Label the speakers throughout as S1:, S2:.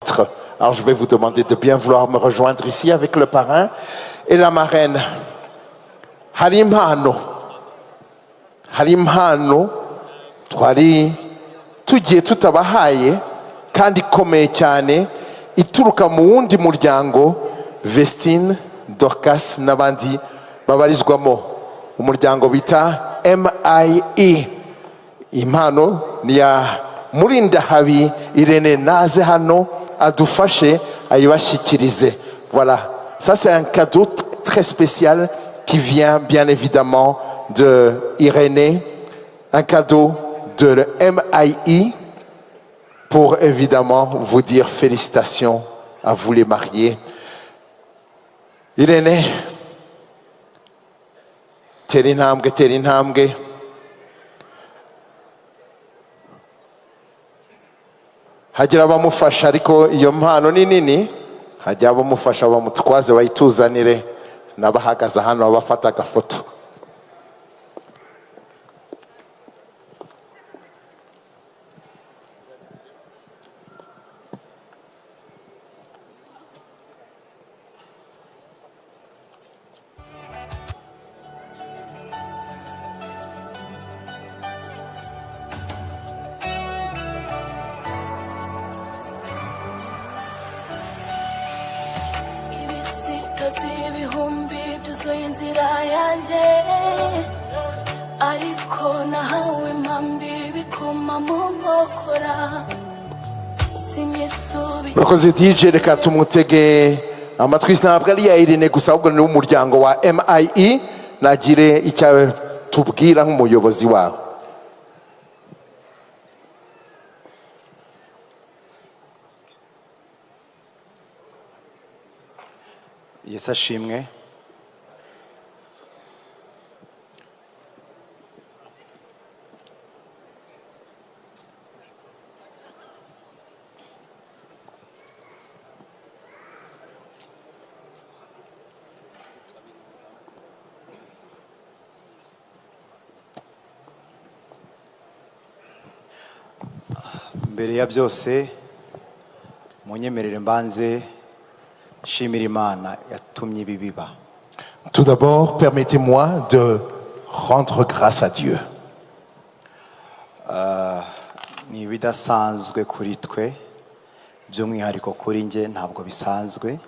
S1: Alors je vais vous demander de bien vouloir me rejoindre ici avec le parrain et la marraine. Hari impano twari tugiye tutabahaye kandi ikomeye cyane ituruka mu wundi muryango Vestine, Dorcas n'abandi babarizwamo umuryango bita MIE. Impano ni ya Murindahabi Irene naze hano adufashe ayibashikirize. Voilà, ça c'est un cadeau très spécial qui vient bien évidemment de Irénée, un cadeau de MIE pour évidemment vous dire félicitations à vous les mariés. Irénée, tera intambwe. Hagira abamufasha ariko iyo mpano ni nini, hajya abamufasha bamutwaze bayituzanire n'abahagaze hano bafata agafoto. Murakoze DJ, reka tumutege amatwi. Ntabwo ari ya Irene gusa ahubwo ni umuryango wa MIE. Nagire icyo tubwira nk'umuyobozi wawe.
S2: Yesu ashimwe. Mbere ya byose munyemerere mbanze shimira Imana yatumye ibi biba.
S1: Tout d'abord, permettez-moi de rendre grâce à Dieu.
S2: Ni ibidasanzwe kuri twe, by'umwihariko kuri nge ntabwo bisanzwe.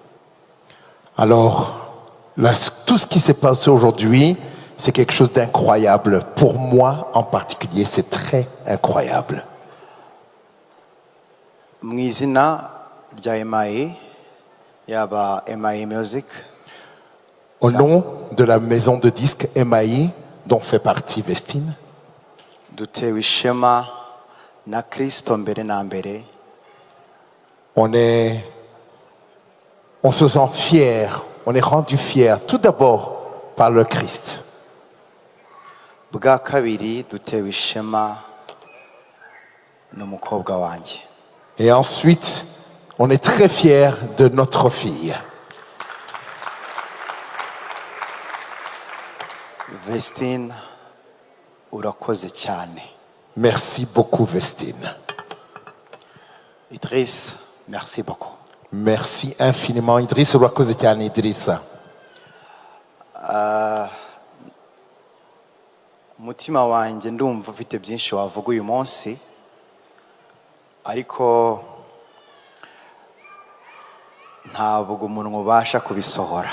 S1: Alors, tout ce qui s'est passé aujourd'hui, c'est quelque chose d'incroyable. Pour moi en particulier, c'est très incroyable.
S2: Mu izina rya MIE, yaba MIE Music,
S1: au nom de la maison de disques MIE dont fait partie Vestine,
S2: dutewe ishema na Kristo mbere na mbere.
S1: On se sent fier, on est rendu fier tout d'abord par le Christ.
S2: Bwa kabiri dutewe ishema n'umukobwa wanjye.
S1: Et ensuite, on est très fiers de notre fille.
S2: Vestine, urakoze cyane.
S1: Merci beaucoup, Vestine.
S2: Idriss, merci beaucoup.
S1: Merci infiniment, Idriss. Urakoze cyane, Idriss.
S2: Umutima wanjye ndumva ufite byinshi wavuga uyu munsi, ariko ntabwo umuntu ubasha kubisohora.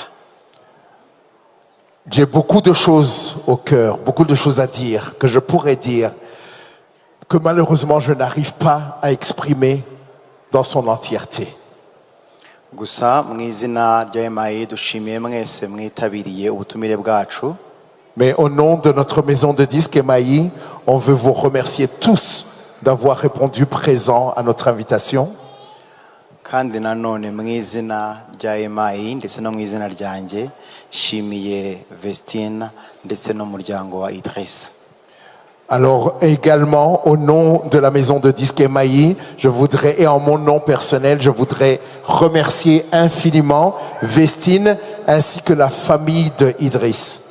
S1: J'ai beaucoup de choses au cœur, beaucoup de choses à dire, que je pourrais dire, que malheureusement je n'arrive pas à exprimer dans son entièreté.
S2: Gusa mu izina rya MIE dushimiye mwese mwitabiriye ubutumire bwacu.
S1: Mais au nom de notre maison de disques MIE, on veut vous remercier tous d'avoir répondu présent à notre invitation.
S2: Kandi nanone mu izina rya MIE ndetse no mu izina ryanjye shimiye Vestine ndetse n'umuryango wa Idriss.
S1: Alors également au nom de la maison de disques MIE, je voudrais, et en mon nom personnel, je voudrais remercier infiniment Vestine ainsi que la famille de Idriss.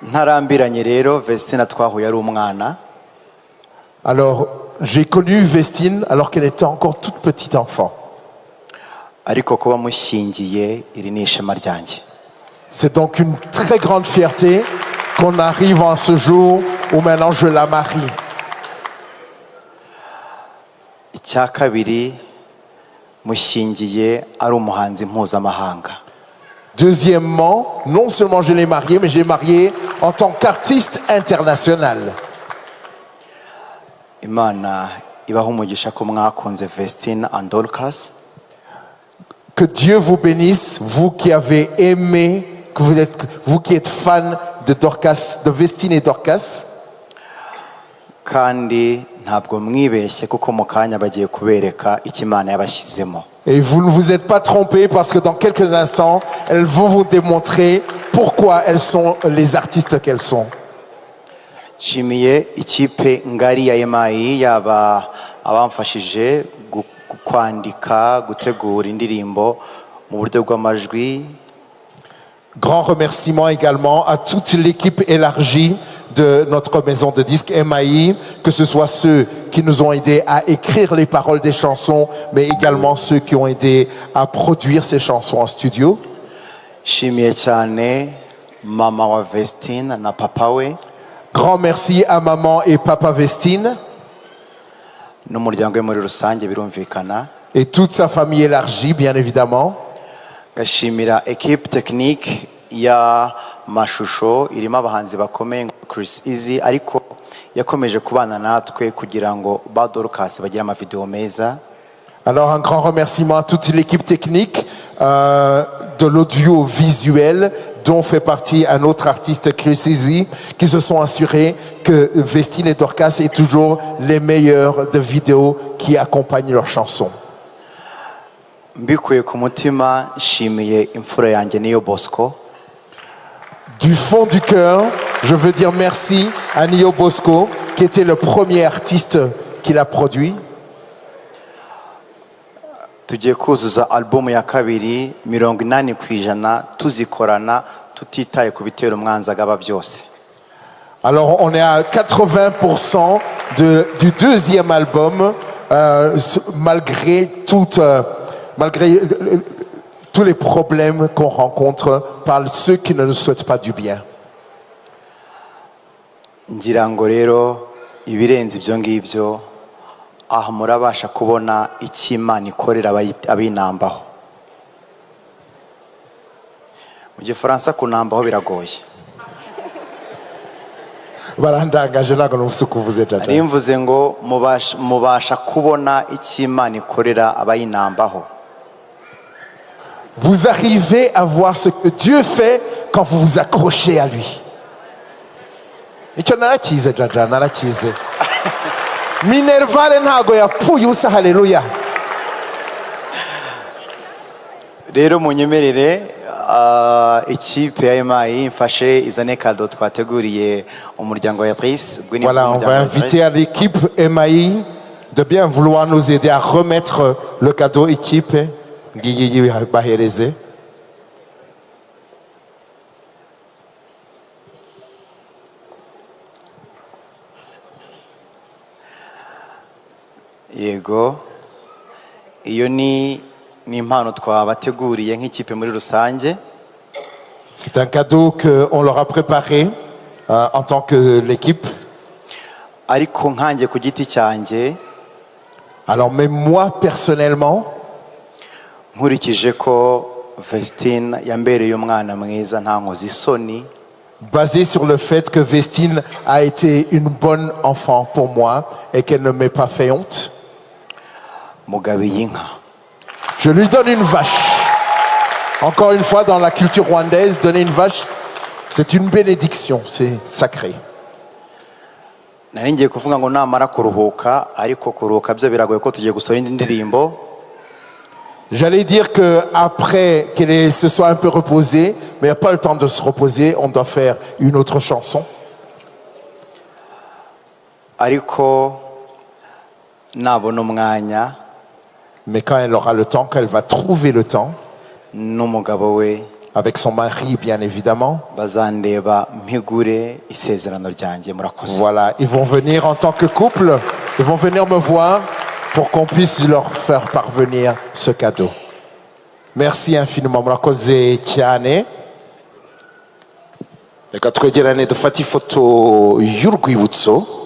S2: Ntarambiranye rero, Vestine twahuye ari umwana.
S1: Alors j'ai connu Vestine alors qu'elle était encore toute petite enfant.
S2: ariko kuba mushyingiye iri ni ishema ryanjye.
S1: C'est donc une très grande fierté qu'on arrive en ce jour où maintenant je la marie.
S2: Icya kabiri, mushyingiye ari umuhanzi mpuzamahanga.
S1: Deuxièmement, non seulement je l'ai marié, mais j'ai marié en tant qu'artiste international.
S2: Imana ibaha umugisha ko mwakunze Vestine and Dorcas.
S1: Que Dieu vous bénisse, vous qui avez aimé, vous qui êtes fan de Dorcas, de Vestine et Dorcas.
S2: Kandi ntabwo mwibeshye kuko mu kanya bagiye kubereka icyo Imana yabashyizemo.
S1: Et vous ne vous êtes pas trompés parce que dans quelques instants, elles vont vous démontrer pourquoi elles sont les artistes qu'elles sont.
S2: Nshimiye ikipe ngari ya EMAI, yaba abamfashije kwandika, gutegura indirimbo mu buryo bw'amajwi.
S1: Grand remerciement également à toute l'équipe élargie de notre maison de disques EMAI, que ce soit ceux qui nous ont aidés à écrire les paroles des chansons, mais également ceux qui ont aidé à produire ces chansons en studio.
S2: Nshimiye cyane mama wa Vestine na papa we.
S1: Grand merci à maman et papa Vestine
S2: n'umuryango we muri rusange birumvikana.
S1: et toute sa famille élargie, bien évidemment.
S2: Gashimira équipe technique ya mashusho irimo abahanzi bakomeye nka Chris Easy, ariko yakomeje kubana natwe kugira ngo ba Dorcas bagire amavideo meza.
S1: Alors un grand remerciement à toute l'équipe technique de l'audiovisuel dont fait partie un autre artiste, Chris Easy, qui se sont assurés que Vestine et Dorcas aient toujours les meilleurs de vidéos qui accompagnent leurs chansons.
S2: Mbikuye ku mutima nshimiye imfura yanjye Niyo Bosco.
S1: Du fond du cœur, je veux dire merci à Niyo Bosco, qui était le premier artiste qui l'a produit.
S2: Tugiye kuzuza album ya kabiri 80% tuzikorana tutitaye ku bitero umwanzi agaba byose.
S1: Alors on est à 80% du deuxième album, malgré tous les problèmes qu'on rencontre par ceux qui ne nous souhaitent pas du bien.
S2: Ngira ngo rero ibirenze ibyo ngibyo, aha murabasha kubona icyo Imana ikorera abinambaho. Mu Gifaransa kunambaho biragoye.
S1: Barandangaje ntabwo n'ubusa ukuvuze jaja.
S2: Ari mvuze ngo mubasha kubona icyo Imana ikorera abayinambaho.
S1: Vous arrivez à voir ce que Dieu fait quand vous vous accrochez à lui. Icyo narakize jaja, narakize. Minervale ntago yapfuye ubusa, haleluya.
S2: Rero munyemerere ikipe ya EMAI mfashe izane kado twateguriye umuryango wa Patrice.
S1: Voilà, on va inviter à l'équipe EMAI de bien vouloir nous aider à remettre le cadeau équipe ngiyi bahereze.
S2: Yego, iyo ni impano twabateguriye nk'ikipe muri rusange.
S1: C'est un cadeau qu'on leur a préparé en tant que l'équipe.
S2: Ariko nkanjye ku giti cyanjye,
S1: alors même moi personnellement,
S2: nkurikije ko Vestine yambereye umwana mwiza nta nkozi isoni,
S1: basé sur le fait que Vestine a été une bonne enfant pour moi et qu'elle ne m'ait pas fait honte,
S2: mugabiye inka.
S1: je lui donne une vache. Encore une fois, dans la culture rwandaise, donner une vache, c'est une bénédiction, c'est sacré.
S2: Nari ngiye kuvuga ngo namara kuruhuka, ariko kuruhuka byo biragoye ko tugiye gusohora indi ndirimbo.
S1: J'allais dire qu'après qu'elle se soit un peu reposée, mais il n'y a pas le temps de se reposer, on doit faire une autre chanson.
S2: Ariko nabona umwanya,
S1: mais quand elle aura le temps, quand elle va trouver le temps,
S2: n'umugabo we
S1: avec son mari bien évidemment,
S2: bazandeba mpigure isezerano ryanjye. Murakoze.
S1: voilà, ils vont venir en tant que couple Ils vont venir me voir pour qu'on puisse leur faire parvenir ce cadeau. Merci infiniment. Murakoze cyane. Reka twegerane dufate ifoto y'urwibutso.